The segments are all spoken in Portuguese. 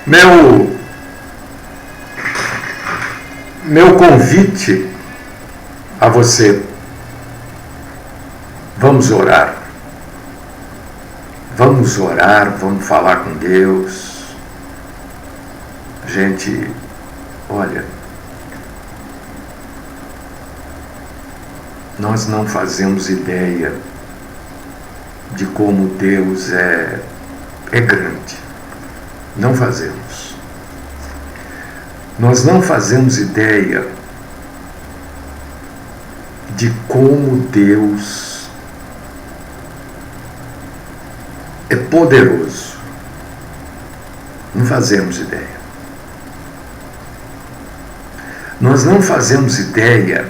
Meu convite a você, vamos orar. Vamos orar, vamos falar com Deus. Gente, olha, nós não fazemos ideia de como Deus é grande. Não fazemos. Nós não fazemos ideia de como Deus é poderoso. Não fazemos ideia. Nós não fazemos ideia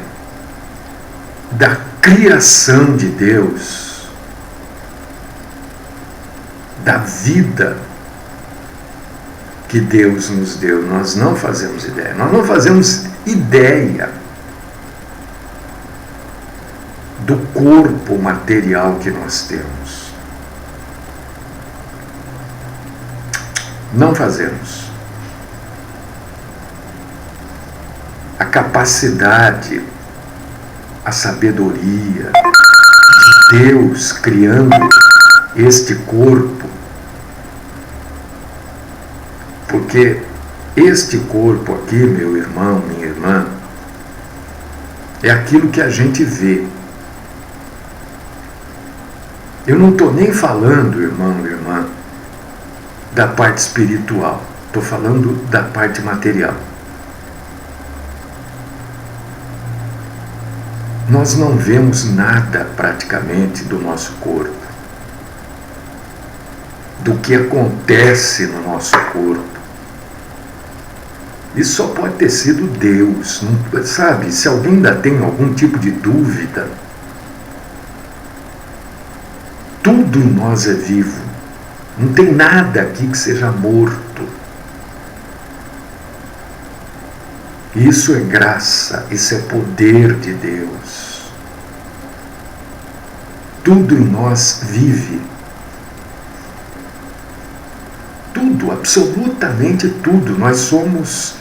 da criação de Deus, da vida que Deus nos deu. Nós não fazemos ideia. Nós não fazemos ideia do corpo material que nós temos. Não fazemos. A capacidade, a sabedoria de Deus criando este corpo, porque este corpo aqui, meu irmão, minha irmã, é aquilo que a gente vê. Eu não estou nem falando, irmão e irmã, da parte espiritual, estou falando da parte material. Nós não vemos nada praticamente do nosso corpo, do que acontece no nosso corpo. Isso só pode ter sido Deus, não, sabe? Se alguém ainda tem algum tipo de dúvida, tudo em nós é vivo. Não tem nada aqui que seja morto. Isso é graça, isso é poder de Deus. Tudo em nós vive. Tudo, absolutamente tudo. Nós somos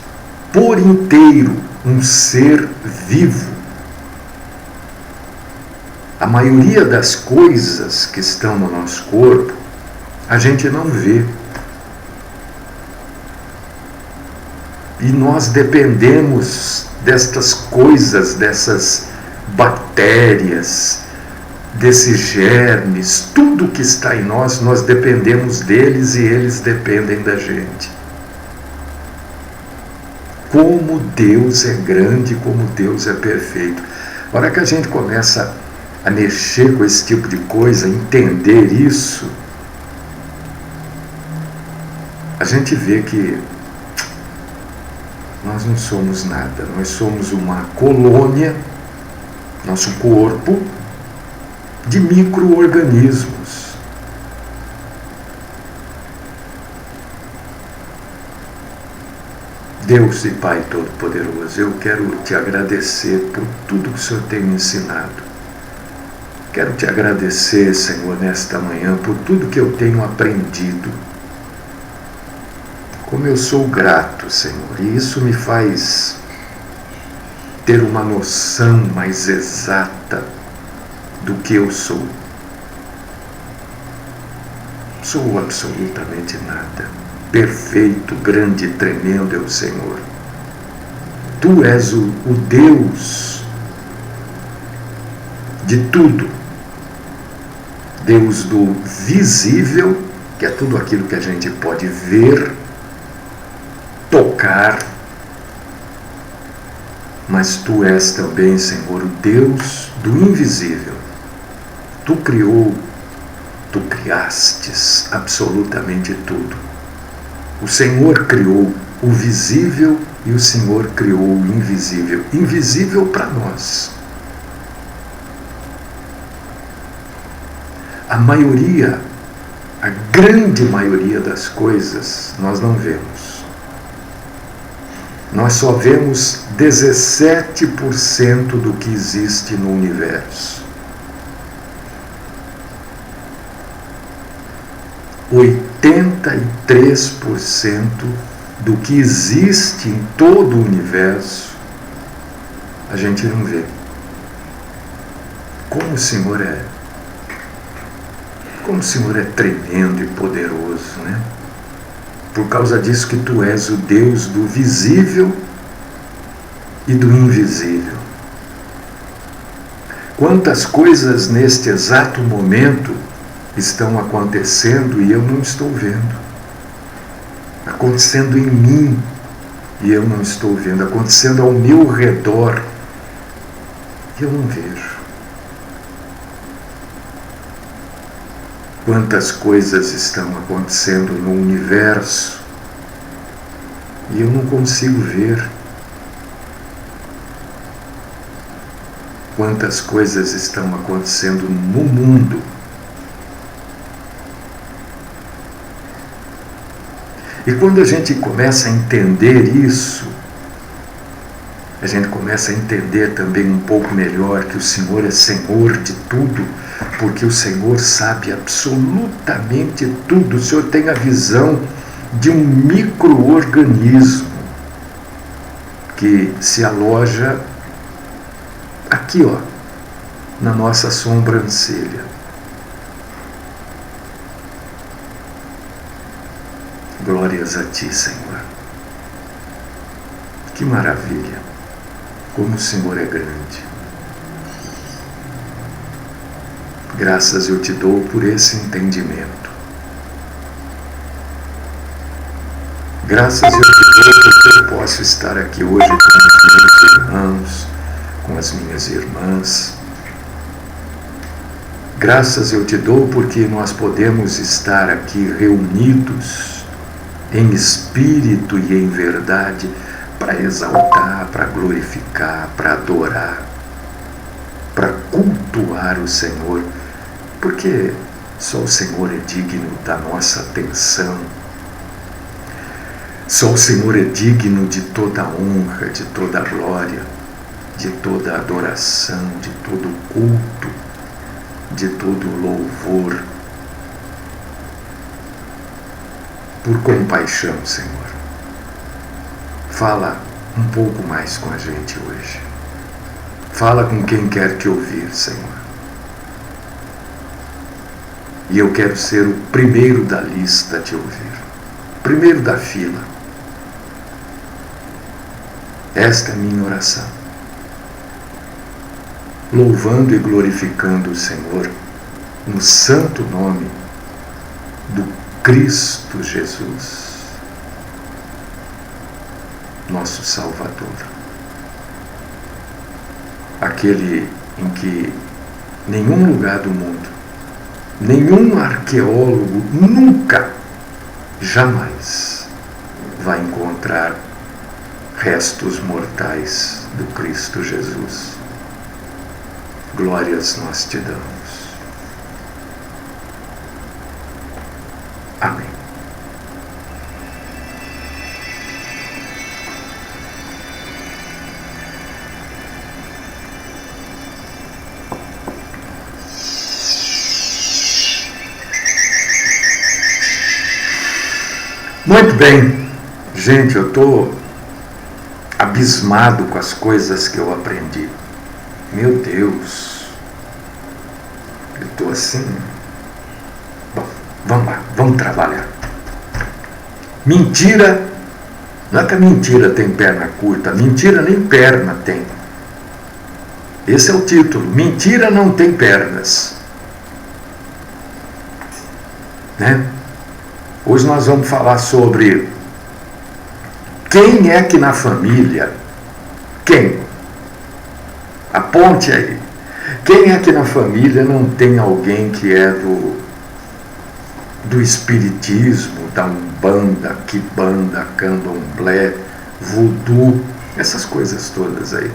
por inteiro um ser vivo. A maioria das coisas que estão no nosso corpo, a gente não vê. E nós dependemos destas coisas, dessas bactérias, desses germes, tudo que está em nós, nós dependemos deles e eles dependem da gente. Como Deus é grande, como Deus é perfeito. A hora que a gente começa a mexer com esse tipo de coisa, entender isso, a gente vê que nós não somos nada. Nós somos uma colônia, nosso corpo, de micro-organismos. Deus e Pai Todo-Poderoso, eu quero te agradecer por tudo que o Senhor tem me ensinado. Quero te agradecer, Senhor, nesta manhã, por tudo que eu tenho aprendido. Como eu sou grato, Senhor, e isso me faz ter uma noção mais exata do que eu sou. Sou absolutamente nada. Perfeito, grande e tremendo é o Senhor. Tu és o Deus de tudo. Deus do visível, que é tudo aquilo que a gente pode ver, tocar, mas Tu és também, Senhor, o Deus do invisível. Tu criastes absolutamente tudo. O Senhor criou o visível e o Senhor criou o invisível. Invisível para nós. A maioria, a grande maioria das coisas nós não vemos. Nós só vemos 17% do que existe no universo. 83% do que existe em todo o universo, a gente não vê. Como o Senhor é tremendo e poderoso, né? Por causa disso que tu és o Deus do visível e do invisível. Quantas coisas neste exato momento estão acontecendo e eu não estou vendo. Acontecendo em mim e eu não estou vendo. Acontecendo ao meu redor e eu não vejo. Quantas coisas estão acontecendo no universo e eu não consigo ver. Quantas coisas estão acontecendo no mundo. E quando a gente começa a entender isso, a gente começa a entender também um pouco melhor que o Senhor é Senhor de tudo, porque o Senhor sabe absolutamente tudo. O Senhor tem a visão de um micro-organismo que se aloja aqui, ó, na nossa sobrancelha. Glórias a Ti, Senhor. Que maravilha! Como o Senhor é grande. Graças eu te dou por esse entendimento. Graças eu te dou porque eu posso estar aqui hoje com os meus irmãos, com as minhas irmãs. Graças eu te dou porque nós podemos estar aqui reunidos em espírito e em verdade para exaltar, para glorificar, para adorar, para cultuar o Senhor, porque só o Senhor é digno da nossa atenção. Só o Senhor é digno de toda honra, de toda glória, de toda adoração, de todo culto, de todo louvor. Por compaixão, Senhor, fala um pouco mais com a gente hoje. Fala com quem quer te ouvir, Senhor. E eu quero ser o primeiro da lista a te ouvir, primeiro da fila. Esta é a minha oração. Louvando e glorificando o Senhor no santo nome do Cristo Jesus, nosso Salvador. Aquele em que nenhum lugar do mundo, nenhum arqueólogo nunca, jamais vai encontrar restos mortais do Cristo Jesus. Glórias nós te damos. Amém. Muito bem, gente, eu estou abismado com as coisas que eu aprendi. Meu Deus, eu estou assim. Bom, vamos lá, vamos trabalhar. Mentira, não é que a mentira tem perna curta, mentira nem perna tem. Esse é o título, mentira não tem pernas. Né? Hoje nós vamos falar sobre quem é que na família, quem? Aponte aí. Quem é que na família não tem alguém que é do espiritismo, da umbanda, quimbanda, candomblé, voodoo, essas coisas todas aí?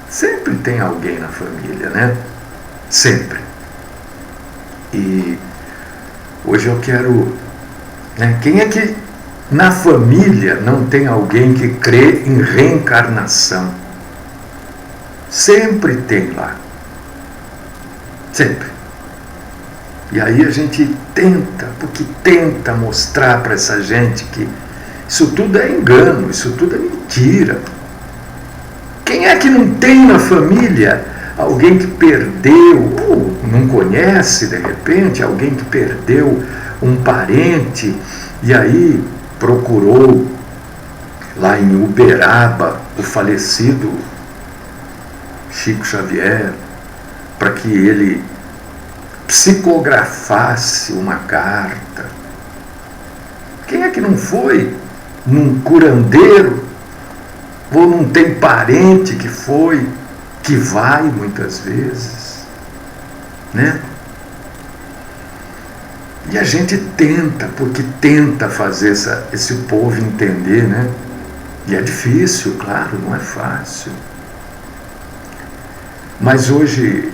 Sempre tem alguém na família, né? Sempre. E hoje eu quero... né? Quem é que na família não tem alguém que crê em reencarnação? Sempre tem lá. Sempre. E aí a gente tenta mostrar para essa gente que isso tudo é engano, isso tudo é mentira. Quem é que não tem na família alguém que perdeu, ou não conhece de repente, alguém que perdeu um parente e aí procurou lá em Uberaba o falecido Chico Xavier para que ele psicografasse uma carta? Quem é que não foi num curandeiro? Ou não tem parente que foi, que vai muitas vezes, né? E a gente tenta, porque tenta fazer esse povo entender, né? E é difícil, claro, não é fácil. Mas hoje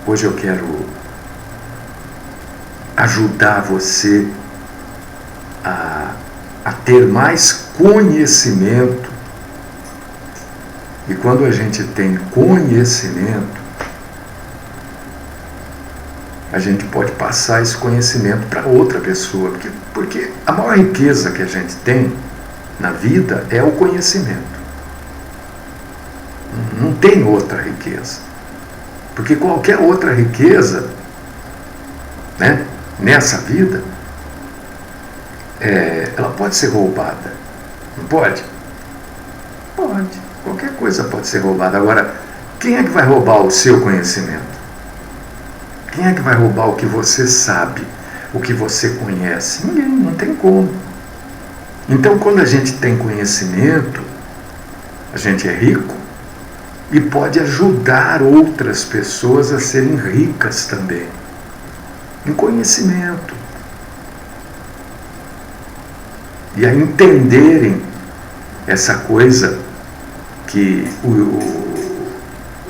eu quero ajudar você a ter mais conhecimento. E quando a gente tem conhecimento, a gente pode passar esse conhecimento para outra pessoa. Porque a maior riqueza que a gente tem na vida é o conhecimento. Não tem outra riqueza. Porque qualquer outra riqueza, né, nessa vida, ela pode ser roubada. Não pode? Pode. Qualquer coisa pode ser roubada. Agora, quem é que vai roubar o seu conhecimento? Quem é que vai roubar o que você sabe, o que você conhece? Ninguém, não tem como. Então, quando a gente tem conhecimento, a gente é rico e pode ajudar outras pessoas a serem ricas também, em conhecimento. E a entenderem essa coisa que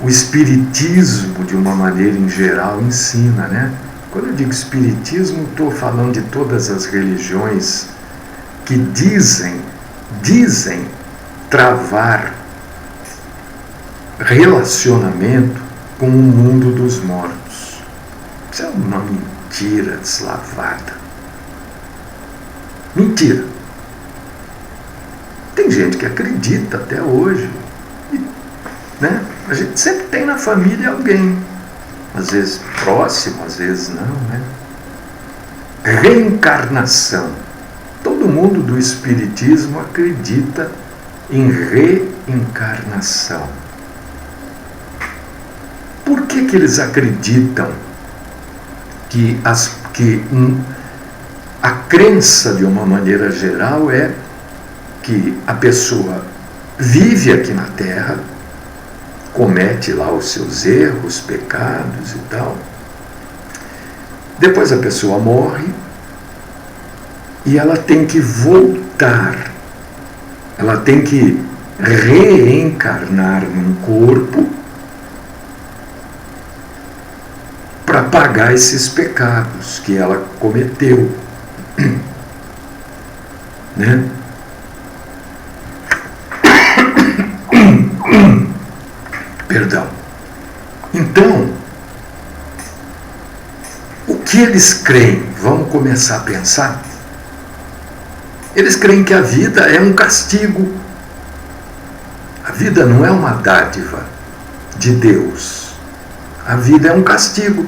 o espiritismo, de uma maneira em geral, ensina, né? Quando eu digo espiritismo, estou falando de todas as religiões que dizem travar relacionamento com o mundo dos mortos. Isso é uma mentira deslavada. Mentira. Tem gente que acredita até hoje, né? A gente sempre tem na família alguém, às vezes próximo, às vezes não, né? Reencarnação. Todo mundo do espiritismo acredita em reencarnação. Por que eles acreditam que a crença, de uma maneira geral, é que a pessoa vive aqui na Terra, comete lá os seus erros, pecados e tal. Depois a pessoa morre e ela tem que voltar. Ela tem que reencarnar num corpo para pagar esses pecados que ela cometeu. Né? Perdão. Então, o que eles creem? Vamos começar a pensar? Eles creem que a vida é um castigo. A vida não é uma dádiva de Deus. A vida é um castigo.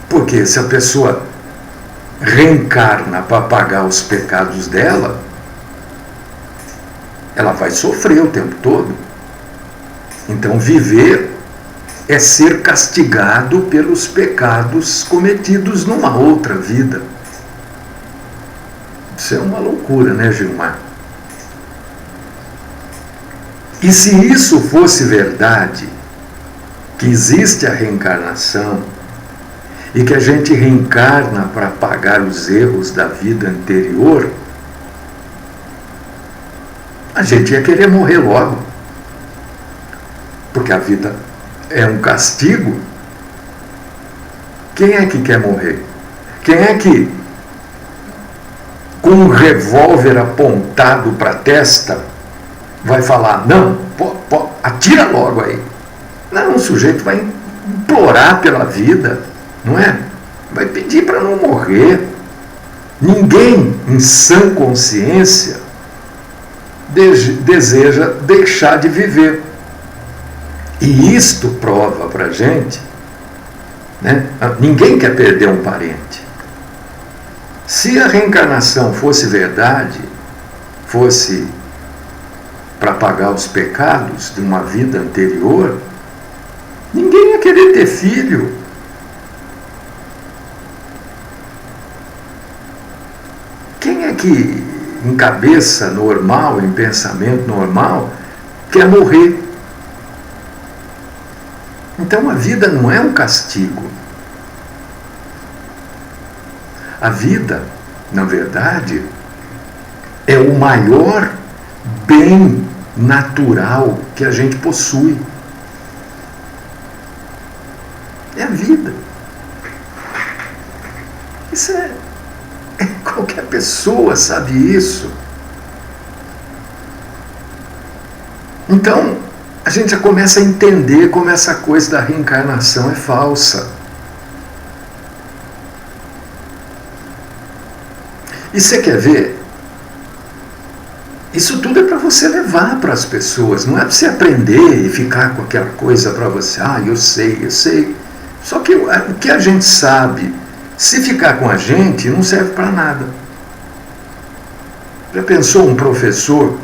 Porque se a pessoa reencarna para pagar os pecados dela, ela vai sofrer o tempo todo. Então, viver é ser castigado pelos pecados cometidos numa outra vida. Isso é uma loucura, né, Gilmar? E se isso fosse verdade, que existe a reencarnação e que a gente reencarna para pagar os erros da vida anterior, a gente ia querer morrer logo, porque a vida é um castigo. Quem é que quer morrer? Quem é que, com um revólver apontado para a testa, vai falar, não, atira logo aí? Não, o sujeito vai implorar pela vida, não é? Vai pedir para não morrer. Ninguém em sã consciência deseja deixar de viver. E isto prova para a gente, né? Ninguém quer perder um parente. Se a reencarnação fosse verdade, fosse para pagar os pecados de uma vida anterior, ninguém ia querer ter filho. Quem é que, em cabeça normal, em pensamento normal, quer morrer? Então a vida não é um castigo. A vida, na verdade, é o maior bem natural que a gente possui. É a vida. Isso qualquer pessoa sabe isso. Então, a gente já começa a entender como essa coisa da reencarnação é falsa. E você quer ver? Isso tudo é para você levar para as pessoas, não é para você aprender e ficar com aquela coisa para você, eu sei. Só que o que a gente sabe, se ficar com a gente, não serve para nada. Já pensou um professor?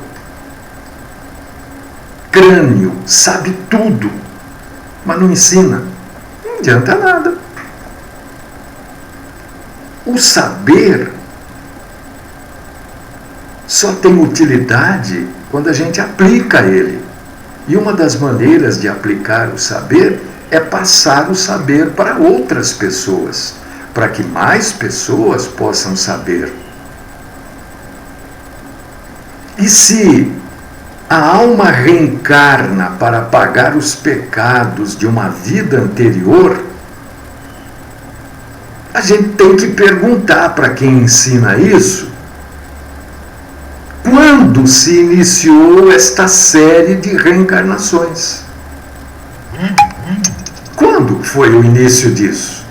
Crânio, sabe tudo, mas não ensina. Não adianta nada. O saber só tem utilidade quando a gente aplica ele. E uma das maneiras de aplicar o saber é passar o saber para outras pessoas, para que mais pessoas possam saber. E se a alma reencarna para pagar os pecados de uma vida anterior, a gente tem que perguntar para quem ensina isso, quando se iniciou esta série de reencarnações? Quando foi o início disso?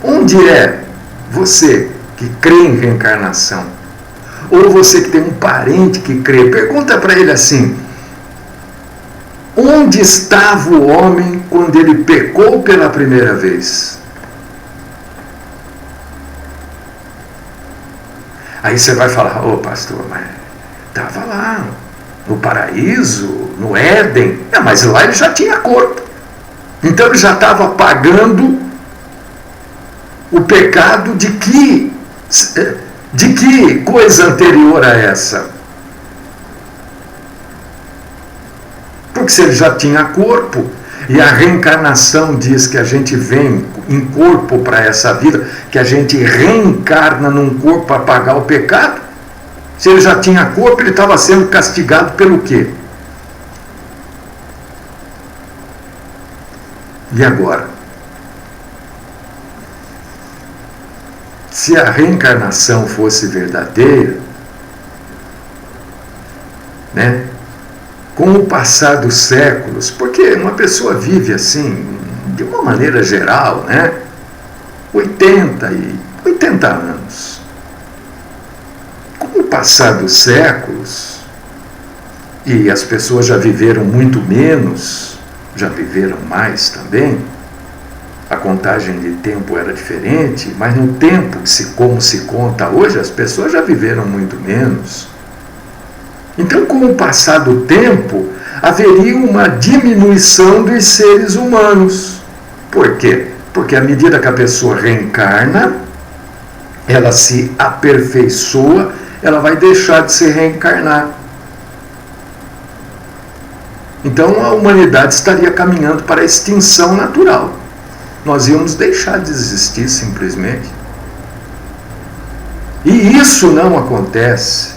Onde é você que crê em reencarnação? Ou você que tem um parente que crê, pergunta para ele assim: onde estava o homem quando ele pecou pela primeira vez? Aí você vai falar: pastor, mas estava lá no paraíso, no Éden. Mas lá ele já tinha corpo. Então ele já estava pagando o pecado de que coisa anterior a essa? Porque se ele já tinha corpo, e a reencarnação diz que a gente vem em corpo para essa vida, que a gente reencarna num corpo para pagar o pecado, se ele já tinha corpo, ele estava sendo castigado pelo quê? E agora? Se a reencarnação fosse verdadeira, né? Com o passar dos séculos, porque uma pessoa vive assim, de uma maneira geral, né? 80 anos. Com o passar dos séculos, e as pessoas já viveram muito menos, já viveram mais também, a contagem de tempo era diferente, mas no tempo, como se conta hoje, as pessoas já viveram muito menos. Então, com o passar do tempo, haveria uma diminuição dos seres humanos. Por quê? Porque à medida que a pessoa reencarna, ela se aperfeiçoa, ela vai deixar de se reencarnar. Então a humanidade estaria caminhando para a extinção natural. Nós íamos deixar de existir simplesmente. E isso não acontece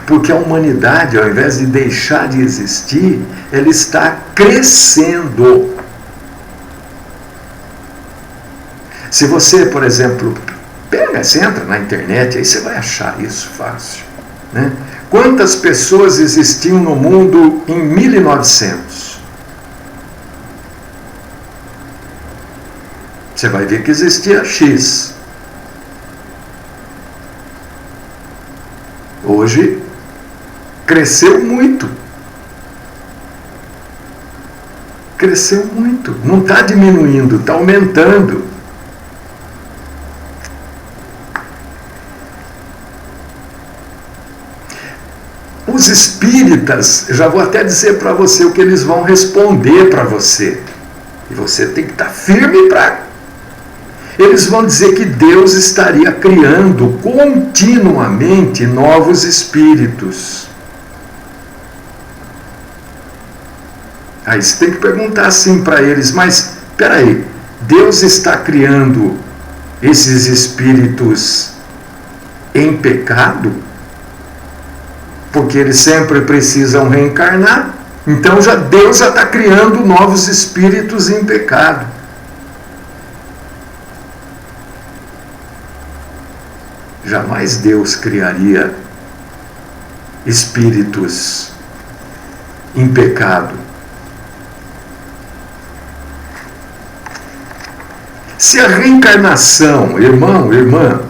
porque a humanidade, ao invés de deixar de existir, ela está crescendo. Se você, por exemplo, você entra na internet, aí você vai achar isso fácil. né? Quantas pessoas existiam no mundo em 1900? Você vai ver que existia X. Hoje, cresceu muito. Cresceu muito. Não está diminuindo, está aumentando. Os espíritas, já vou até dizer para você o que eles vão responder para você. E você tem que estar firme para... Eles vão dizer que Deus estaria criando continuamente novos espíritos. Aí você tem que perguntar assim para eles, mas espera aí, Deus está criando esses espíritos em pecado? Porque eles sempre precisam reencarnar. Então Deus já está criando novos espíritos em pecado. Jamais Deus criaria espíritos em pecado. Se a reencarnação, irmão, irmã,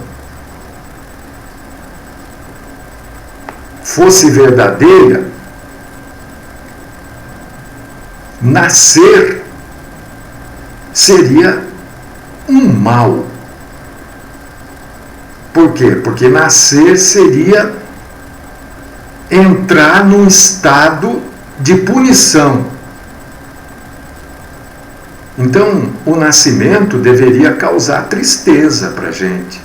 fosse verdadeira, nascer seria um mal. Por quê? Porque nascer seria entrar num estado de punição. Então, o nascimento deveria causar tristeza para a gente.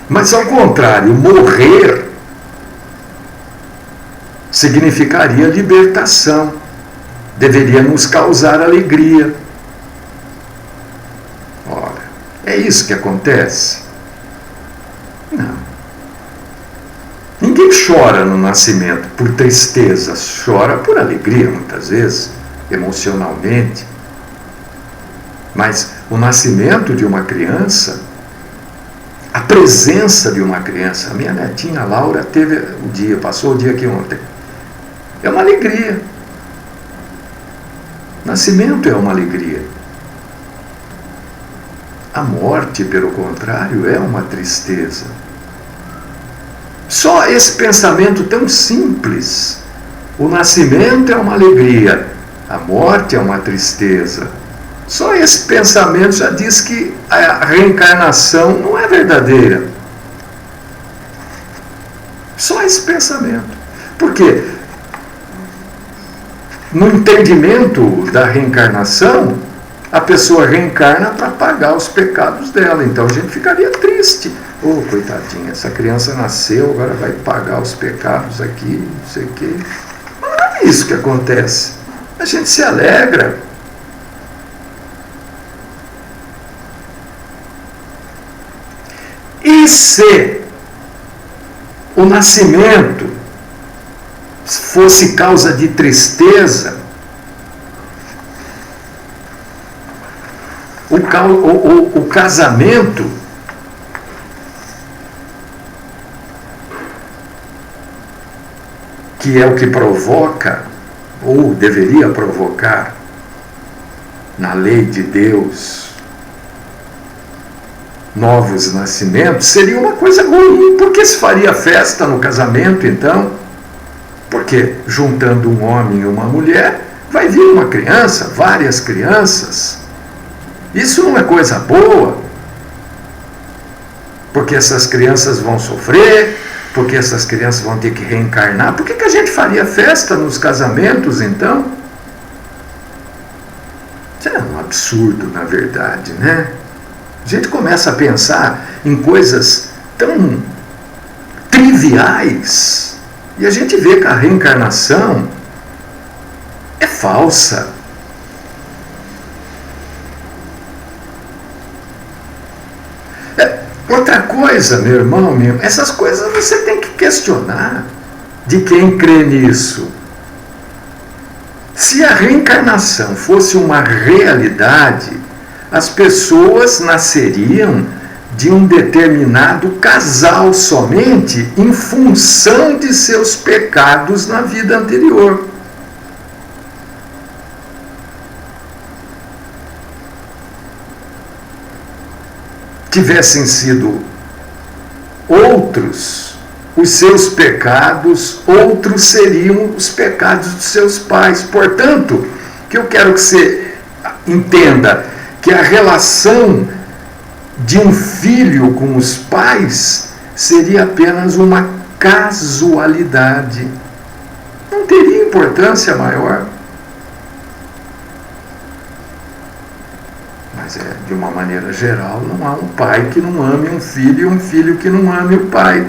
Mas, ao contrário, morrer significaria libertação. Deveria nos causar alegria. Ora, é isso que acontece? Não. Ninguém chora no nascimento por tristeza, chora por alegria muitas vezes, emocionalmente. Mas o nascimento de uma criança, a presença de uma criança, a minha netinha Laura teve o dia, passou o dia aqui ontem, é uma alegria. Nascimento é uma alegria. A morte, pelo contrário, é uma tristeza. Só esse pensamento tão simples. O nascimento é uma alegria, a morte é uma tristeza. Só esse pensamento já diz que a reencarnação não é verdadeira. Só esse pensamento. Por quê? No entendimento da reencarnação, a pessoa reencarna para pagar os pecados dela. Então a gente ficaria triste. Oh, coitadinha, essa criança nasceu, agora vai pagar os pecados aqui, não sei o quê. Não é isso que acontece. A gente se alegra. E se o nascimento fosse causa de tristeza, o casamento que é o que provoca, ou deveria provocar, na lei de Deus, novos nascimentos, seria uma coisa ruim. Por que se faria festa no casamento, então? Porque juntando um homem e uma mulher, vai vir uma criança, várias crianças. Isso não é coisa boa. Porque essas crianças vão sofrer, porque essas crianças vão ter que reencarnar. Por que a gente faria festa nos casamentos, então? Isso é um absurdo, na verdade, né? A gente começa a pensar em coisas tão triviais e a gente vê que a reencarnação é falsa. Outra coisa, meu irmão, essas coisas você tem que questionar de quem crê nisso. Se a reencarnação fosse uma realidade, as pessoas nasceriam de um determinado casal somente em função de seus pecados na vida anterior. Tivessem sido outros os seus pecados, outros seriam os pecados dos seus pais. Portanto, o que eu quero que você entenda, que a relação de um filho com os pais seria apenas uma casualidade. Não teria importância maior. Mas de uma maneira geral, não há um pai que não ame um filho e um filho que não ame o pai.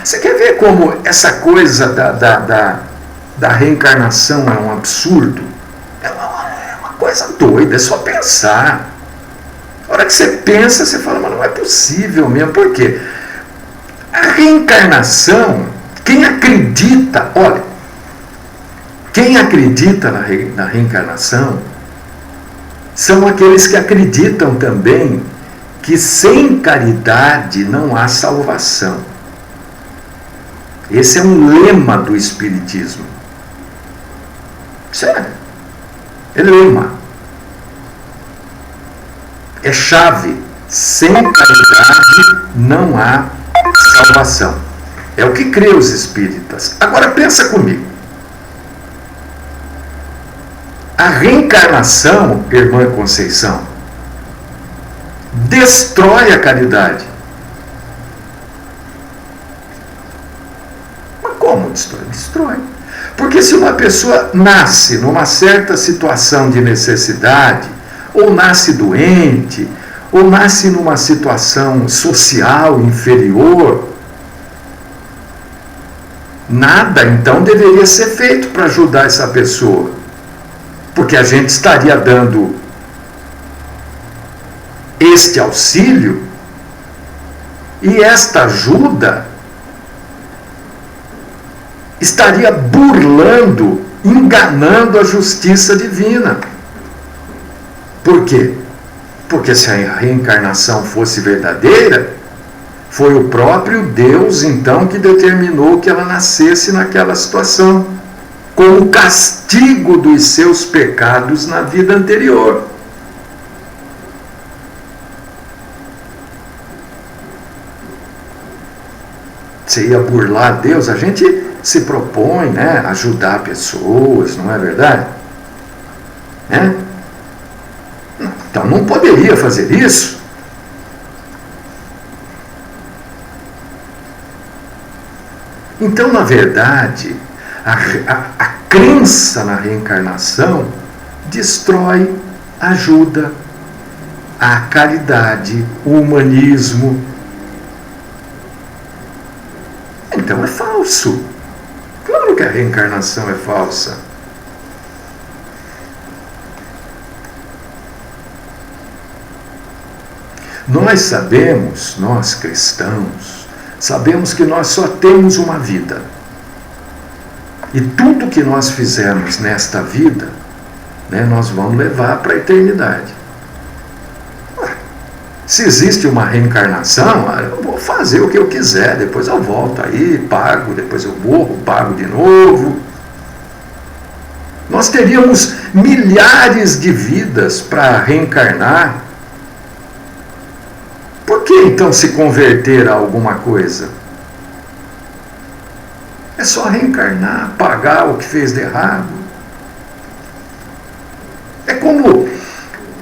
Você quer ver como essa coisa da reencarnação é um absurdo? É uma coisa doida, é só pensar. A hora que você pensa, você fala, mas não é possível mesmo. Por quê? A reencarnação, quem acredita, olha, quem acredita na reencarnação são aqueles que acreditam também que sem caridade não há salvação. Esse é um lema do Espiritismo. Sério. É lema. É chave. Sem caridade não há salvação. É o que crê os espíritas. Agora pensa comigo. A reencarnação, irmã Conceição, destrói a caridade. Mas como destrói? Destrói. Porque se uma pessoa nasce numa certa situação de necessidade, ou nasce doente, ou nasce numa situação social inferior, nada então deveria ser feito para ajudar essa pessoa. Porque a gente estaria dando este auxílio e esta ajuda estaria burlando, enganando a justiça divina. Por quê? Porque se a reencarnação fosse verdadeira, foi o próprio Deus então que determinou que ela nascesse naquela situação, como castigo dos seus pecados na vida anterior. Você ia burlar Deus? A gente se propõe, né, a ajudar pessoas, não é verdade? Né? Então não poderia fazer isso. Então, na verdade, a crença na reencarnação destrói, ajuda a caridade, o humanismo. Então é falso. Claro que a reencarnação é falsa. Nós sabemos, nós cristãos, sabemos que nós só temos uma vida. E tudo que nós fizermos nesta vida, né, nós vamos levar para a eternidade. Se existe uma reencarnação, eu vou fazer o que eu quiser, depois eu volto aí, pago, depois eu morro, pago de novo. Nós teríamos milhares de vidas para reencarnar. Por que então se converter a alguma coisa? É só reencarnar, pagar o que fez de errado. É como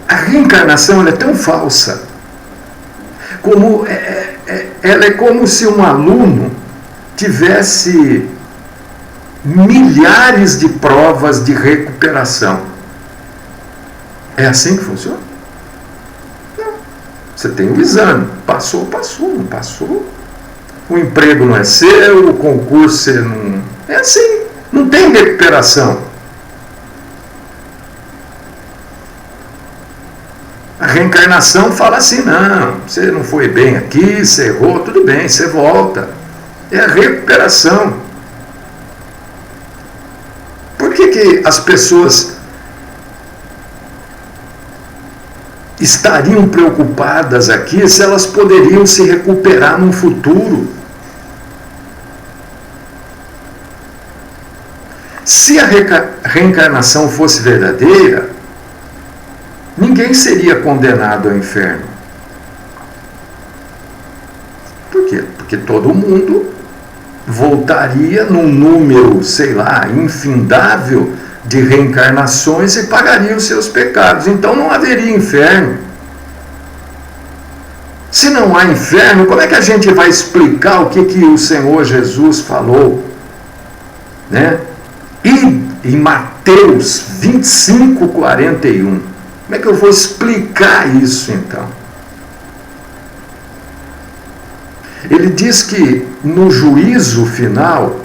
a reencarnação, ela é tão falsa. Ela é como se um aluno tivesse milhares de provas de recuperação. É assim que funciona? Não. Você tem o exame. Passou, passou, não passou. O emprego não é seu, o concurso você não... É assim, não tem recuperação. A reencarnação fala assim, não, você não foi bem aqui, você errou, tudo bem, você volta. É a recuperação. Por que as pessoas estariam preocupadas aqui se elas poderiam se recuperar no futuro. Se a reencarnação fosse verdadeira, ninguém seria condenado ao inferno. Por quê? Porque todo mundo voltaria num número, sei lá, infindável de reencarnações e pagaria os seus pecados. Então não haveria inferno. Se não há inferno, como é que a gente vai explicar o que o Senhor Jesus falou? Né? E em Mateus 25, 41. Como é que eu vou explicar isso então? Ele diz que no juízo final,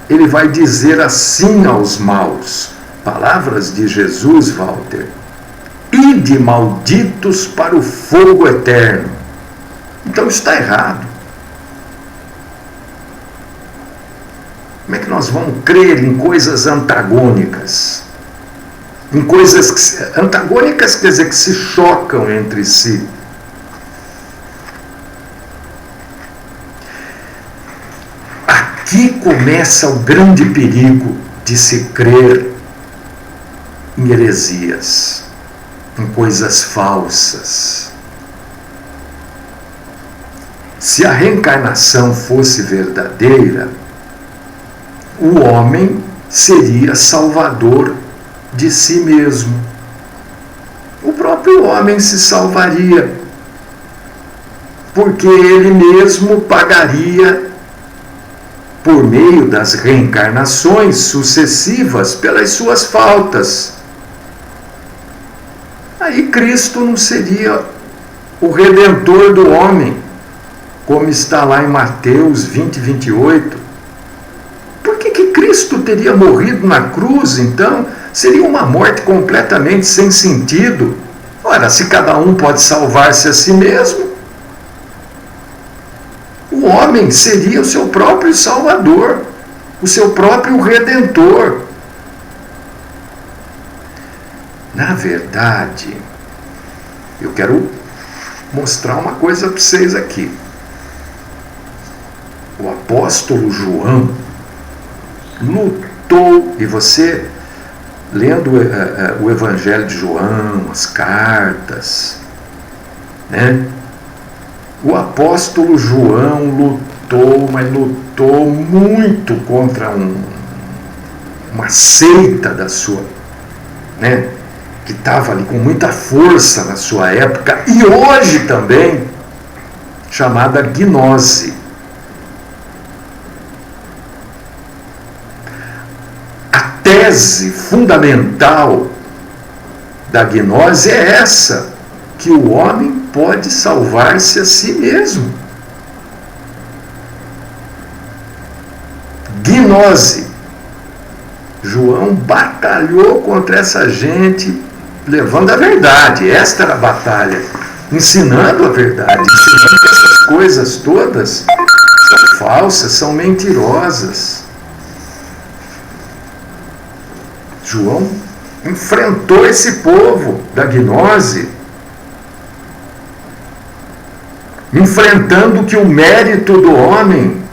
ele vai dizer assim aos maus, palavras de Jesus, Walter: ide malditos para o fogo eterno. Então está errado. Como é que nós vamos crer em coisas antagônicas? Em coisas antagônicas quer dizer que se chocam entre si. Aqui começa o grande perigo de se crer em heresias, em coisas falsas. Se a reencarnação fosse verdadeira, o homem seria salvador de si mesmo. O próprio homem se salvaria, porque ele mesmo pagaria, por meio das reencarnações sucessivas, pelas suas faltas. Aí Cristo não seria o redentor do homem, como está lá em Mateus 20, 28. Por que Cristo teria morrido na cruz, então? Seria uma morte completamente sem sentido. Ora, se cada um pode salvar-se a si mesmo, o homem seria o seu próprio salvador, o seu próprio redentor. Na verdade, eu quero mostrar uma coisa para vocês aqui. O apóstolo João lutou, e você, lendo o Evangelho de João, as cartas, né? O apóstolo João lutou, mas lutou muito contra uma seita da sua, né? Que estava ali com muita força na sua época, e hoje também, chamada gnose. A tese fundamental da gnose é essa, que o homem pode salvar-se a si mesmo. Gnose. João batalhou contra essa gente, levando a verdade. Esta era a batalha, ensinando a verdade, ensinando que essas coisas todas são falsas, são mentirosas. João enfrentou esse povo da gnose, enfrentando que o mérito do homem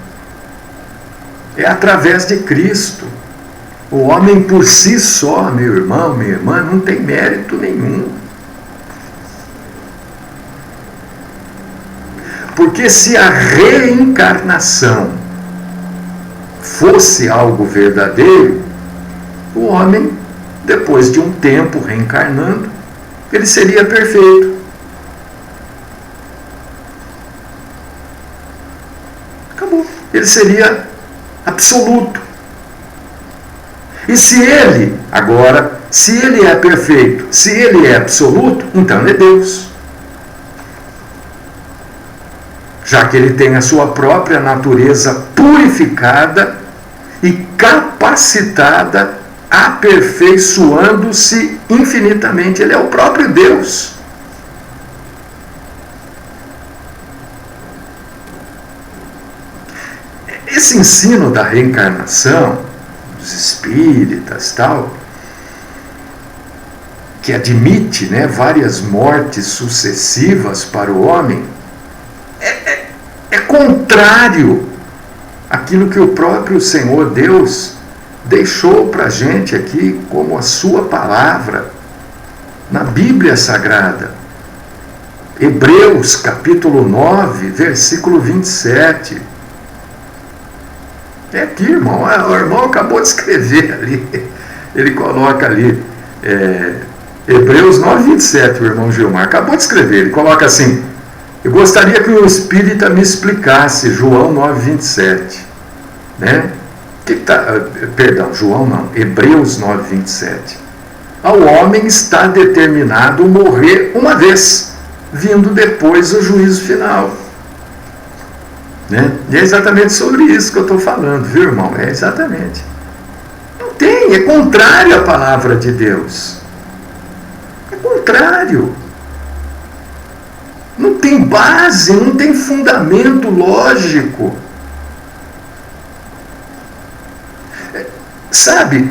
é através de Cristo. O homem por si só, meu irmão, minha irmã, não tem mérito nenhum. Porque se a reencarnação fosse algo verdadeiro, o homem, depois de um tempo reencarnando, ele seria perfeito. Acabou. Ele seria absoluto. E se ele, agora, se ele é perfeito, se ele é absoluto, então ele é Deus. Já que ele tem a sua própria natureza purificada e capacitada, aperfeiçoando-se infinitamente. Ele é o próprio Deus. Esse ensino da reencarnação, dos espíritas, tal, que admite, né, várias mortes sucessivas para o homem, é contrário àquilo que o próprio Senhor Deus deixou para a gente aqui como a sua palavra na Bíblia Sagrada. Hebreus capítulo 9, versículo 27. É aqui, irmão. O irmão acabou de escrever ali. Ele coloca ali, Hebreus 9, 27, o irmão Gilmar acabou de escrever. Ele coloca assim: eu gostaria que o Espírita me explicasse, João 9, 27. Né? Perdão, João não, Hebreus 9, 27. Ao homem está determinado morrer uma vez, vindo depois o juízo final. Né? E é exatamente sobre isso que eu estou falando, viu, irmão? É exatamente. Não tem, é contrário à palavra de Deus. É contrário. Não tem base, não tem fundamento lógico. Sabe,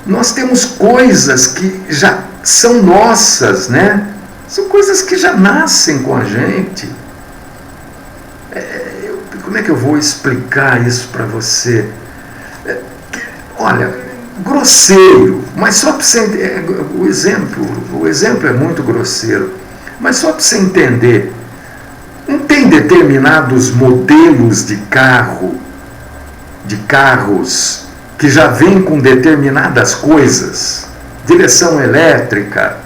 nós temos coisas que já são nossas, né? São coisas que já nascem com a gente. Como é que eu vou explicar isso para você? Olha, grosseiro, mas só para você o exemplo é muito grosseiro, mas só para você entender, não tem determinados modelos de carros que já vêm com determinadas coisas, direção elétrica,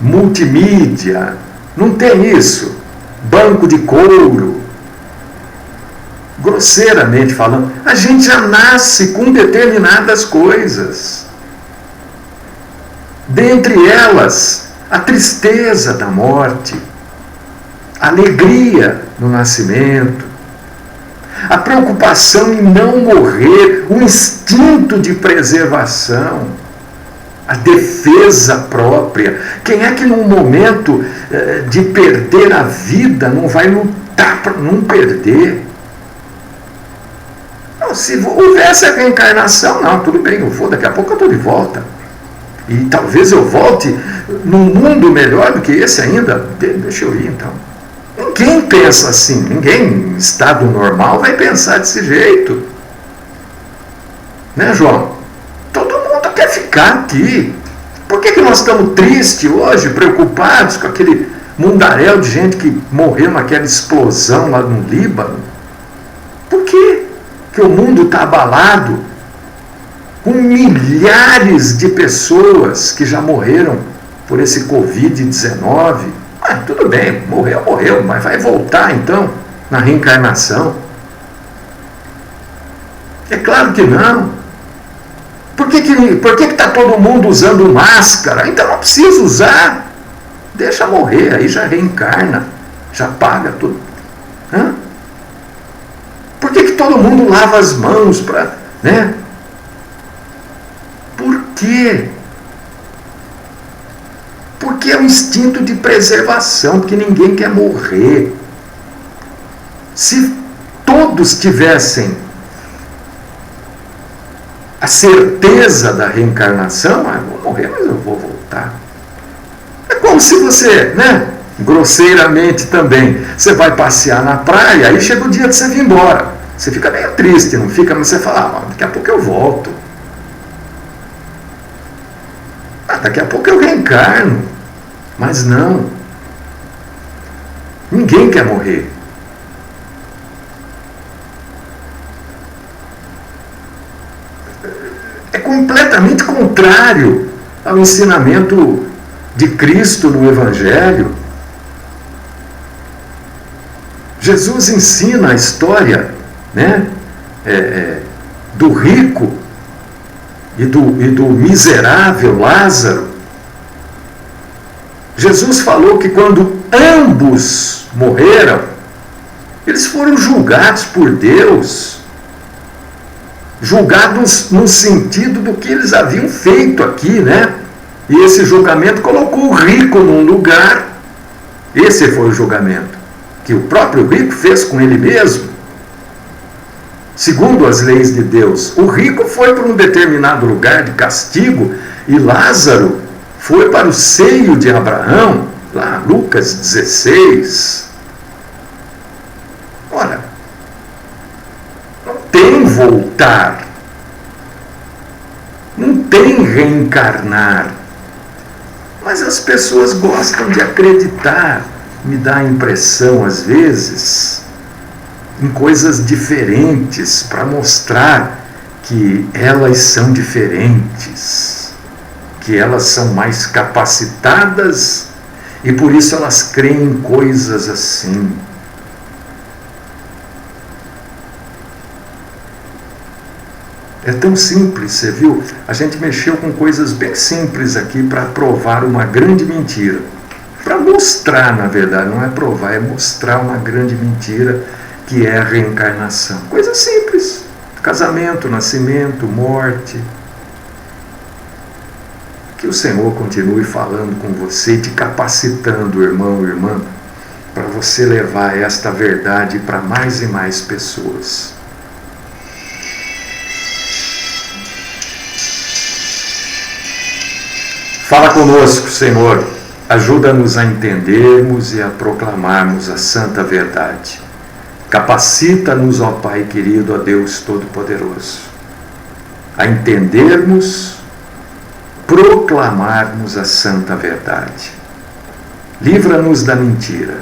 multimídia, não tem isso, banco de couro. Grosseiramente falando, a gente já nasce com determinadas coisas. Dentre elas, a tristeza da morte, a alegria no nascimento, a preocupação em não morrer, o instinto de preservação, a defesa própria. Quem é que num momento de perder a vida não vai lutar para não perder? Não, se houvesse a reencarnação, não, tudo bem, eu vou, daqui a pouco eu estou de volta. E talvez eu volte num mundo melhor do que esse ainda. Deixa eu ir então. Ninguém pensa assim, ninguém em estado normal vai pensar desse jeito. Né, João? Todo mundo quer ficar aqui. Por que nós estamos tristes hoje, preocupados com aquele mundaréu de gente que morreu naquela explosão lá no Líbano? Por quê? Que o mundo está abalado com milhares de pessoas que já morreram por esse Covid-19. Tudo bem, morreu, mas vai voltar então na reencarnação? É claro que não. Por que está todo mundo usando máscara? Então não precisa usar. Deixa morrer, aí já reencarna, já paga tudo. Hã? Por que todo mundo lava as mãos para, né? Por quê? Porque é um instinto de preservação, porque ninguém quer morrer. Se todos tivessem a certeza da reencarnação, eu vou morrer, mas eu vou voltar. É como se você, né, grosseiramente também, você vai passear na praia, aí chega o dia de você vir embora. Você fica meio triste, não fica? Mas você fala, daqui a pouco eu volto. Daqui a pouco eu reencarno. Mas não. Ninguém quer morrer. É completamente contrário ao ensinamento de Cristo no Evangelho. Jesus ensina a história, né, do rico e do miserável Lázaro. Jesus falou que quando ambos morreram, eles foram julgados por Deus, julgados no sentido do que eles haviam feito aqui, né? E esse julgamento colocou o rico num lugar. Esse foi o julgamento que o próprio rico fez com ele mesmo. Segundo as leis de Deus, o rico foi para um determinado lugar de castigo e Lázaro foi para o seio de Abraão, lá Lucas 16. Ora, não tem voltar, não tem reencarnar, mas as pessoas gostam de acreditar, me dá a impressão às vezes, em coisas diferentes, para mostrar que elas são diferentes, que elas são mais capacitadas e por isso elas creem em coisas assim. É tão simples, você viu? A gente mexeu com coisas bem simples aqui para provar uma grande mentira. Para mostrar, na verdade, não é provar, é mostrar uma grande mentira que é a reencarnação. Coisa simples. Casamento, nascimento, morte. Que o Senhor continue falando com você, te capacitando, irmão, irmã, para você levar esta verdade para mais e mais pessoas. Fala conosco, Senhor. Ajuda-nos a entendermos e a proclamarmos a santa verdade. Capacita-nos, ó Pai querido, ó Deus Todo-Poderoso, a entendermos, proclamarmos a santa verdade. Livra-nos da mentira.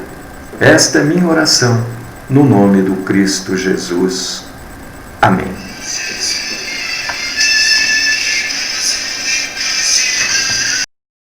Esta é minha oração, no nome do Cristo Jesus. Amém.